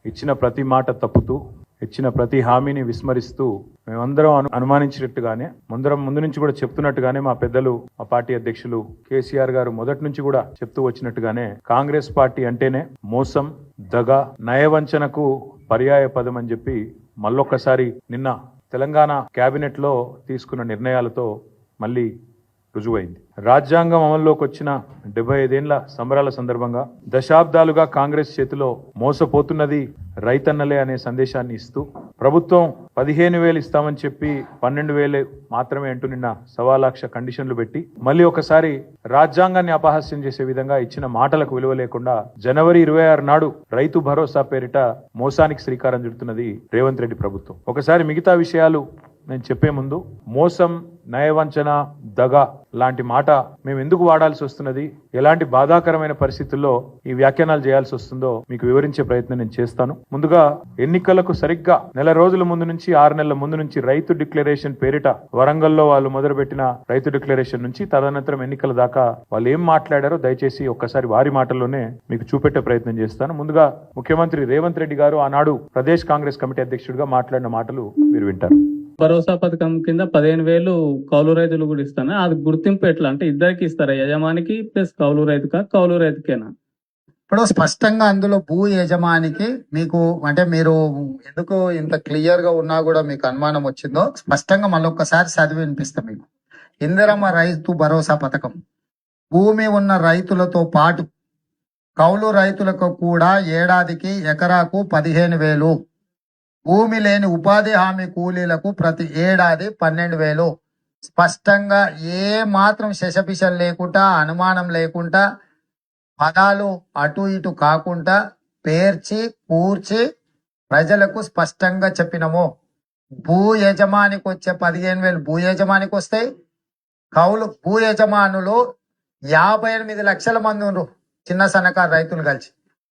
ఇచ్చిన ప్రతి మాట తప్పుతూ, ఇచ్చిన ప్రతి హామీని విస్మరిస్తూ, మేమందరం అనుమానించినట్టుగానే ముందు నుంచి కూడా చెప్తున్నట్టుగానే మా పెద్దలు, మా పార్టీ అధ్యక్షులు కేసీఆర్ గారు మొదటి నుంచి కూడా చెప్తూ వచ్చినట్టుగానే కాంగ్రెస్ పార్టీ అంటేనే మోసం, దగ, నయవంచనకు పర్యాయ పదం అని చెప్పి మళ్ళొక్కసారి నిన్న తెలంగాణ కేబినెట్ లో తీసుకున్న నిర్ణయాలతో మళ్ళీ రుజువైంది. రాజ్యాంగం అమల్లోకి వచ్చిన 75 ఏళ్ల సంబరాల సందర్భంగా దశాబ్దాలుగా కాంగ్రెస్ చేతిలో మోసపోతున్నది రైతన్నలే అనే సందేశాన్ని ఇస్తూ ప్రభుత్వం 15,000 ఇస్తామని చెప్పి 12,000 మాత్రమే అంటూ నిన్న 1,00,000 కండిషన్లు పెట్టి మళ్ళీ ఒకసారి రాజ్యాంగాన్ని అపహాస్యం చేసే విధంగా ఇచ్చిన మాటలకు విలువ లేకుండా జనవరి 26 నాడు రైతు భరోసా పేరిట మోసానికి శ్రీకారం చుడుతున్నది రేవంత్ రెడ్డి ప్రభుత్వం. ఒకసారి మిగతా విషయాలు నేను చెప్పే ముందు మోసం, నయవంచన, దగ లాంటి మాట మేము ఎందుకు వాడాల్సి వస్తున్నది, ఎలాంటి బాధాకరమైన పరిస్థితుల్లో ఈ వ్యాఖ్యానాలు చేయాల్సి వస్తుందో మీకు వివరించే ప్రయత్నం నేను చేస్తాను. ముందుగా ఎన్నికలకు సరిగ్గా నెల రోజుల ముందు నుంచి 6 నెలల ముందు నుంచి రైతు డిక్లరేషన్ పేరిట వరంగల్లో వాళ్ళు మొదలుపెట్టిన రైతు డిక్లరేషన్ నుంచి తదనంతరం ఎన్నికల దాకా వాళ్ళు ఏం మాట్లాడారో దయచేసి ఒక్కసారి వారి మాటల్లోనే మీకు చూపెట్టే ప్రయత్నం చేస్తాను. ముందుగా ముఖ్యమంత్రి రేవంత్ రెడ్డి గారు ఆనాడు ప్రదేశ్ కాంగ్రెస్ కమిటీ అధ్యక్షుడిగా మాట్లాడిన మాటలు మీరు వింటారు. భరోసా పథకం కింద 15,000 కౌలు రైతులు కూడా ఇస్తాను. అది గుర్తింపు ఎట్లా అంటే ఇద్దరికి ఇస్తారా, యజమానికి ప్లస్ కౌలు రైతుకా, కౌలు రైతుకేనా? ఇప్పుడు స్పష్టంగా అందులో భూ యజమానికి మీకు అంటే మీరు ఎందుకు ఇంత క్లియర్ గా ఉన్నా కూడా మీకు అనుమానం వచ్చిందో స్పష్టంగా మళ్ళొక్కసారి చదివి వినిపిస్తాం మీకు. ఇందిరమ్మ రైతు భరోసా పథకం భూమి ఉన్న రైతులతో పాటు కౌలు రైతులకు కూడా ఏడాదికి ఎకరాకు 15,000, భూమి లేని ఉపాధి హామీ కూలీలకు ప్రతి ఏడాది 12,000. స్పష్టంగా ఏ మాత్రం శశపిశలు లేకుండా, అనుమానం లేకుండా, పదాలు అటు ఇటు కాకుండా పేర్చి కూర్చి ప్రజలకు స్పష్టంగా చెప్పినము. భూ యజమానికి వచ్చే 15,000 భూ యజమానికి వస్తాయి. భూ యజమానులు 58 లక్షల మంది ఉన్నారు, చిన్న సన్నకారు రైతులు కలిసి.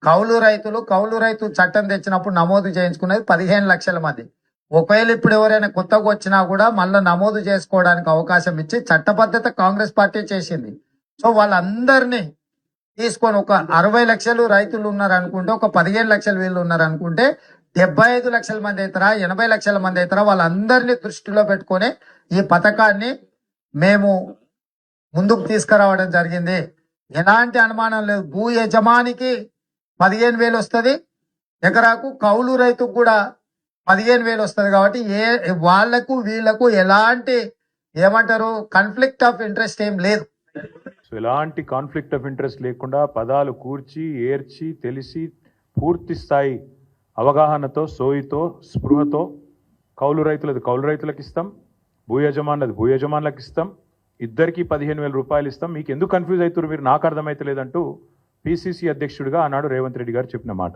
కౌలు రైతు చట్టం తెచ్చినప్పుడు నమోదు చేయించుకునేది 15 లక్షల మంది. ఒకవేళ ఇప్పుడు ఎవరైనా కొత్తగా వచ్చినా కూడా మళ్ళీ నమోదు చేసుకోవడానికి అవకాశం ఇచ్చి చట్టబద్ధత కాంగ్రెస్ పార్టీ చేసింది. సో వాళ్ళందరినీ తీసుకొని ఒక 60 లక్షలు రైతులు ఉన్నారు అనుకుంటే, ఒక 15 లక్షల వీళ్ళు ఉన్నారు అనుకుంటే 75 లక్షల మంది అవుతారా, 80 లక్షల మంది అవుతారా, వాళ్ళందరినీ దృష్టిలో పెట్టుకొని ఈ పథకాన్ని మేము ముందుకు తీసుకురావడం జరిగింది. ఎలాంటి అనుమానం లేదు. భూ యజమానికి 15,000 వస్తుంది ఎకరాకు, కౌలు రైతుకు కూడా 15,000 వస్తుంది. కాబట్టి వాళ్లకు వీళ్లకు ఎలాంటి ఏమంటారు కాన్ఫ్లిక్ట్ ఆఫ్ ఇంట్రెస్ట్ ఏం లేదు. ఎలాంటి కాన్ఫ్లిక్ట్ ఆఫ్ ఇంట్రెస్ట్ లేకుండా పదాలు కూర్చి ఏర్చి తెలిసి పూర్తి స్థాయి అవగాహనతో, సోయితో, స్పృహతో కౌలు రైతులకు ఇస్తాం, భూ యజమానులకు ఇస్తాం, ఇద్దరికి 15,000 రూపాయలు ఇస్తాం. మీకు ఎందుకు కన్ఫ్యూజ్ అవుతారు మీరు, నాకు అర్థమైతే లేదంటూ పిసిసి అధ్యక్షుడిగా ఆనాడు రేవంత్ రెడ్డి గారు చెప్పిన మాట.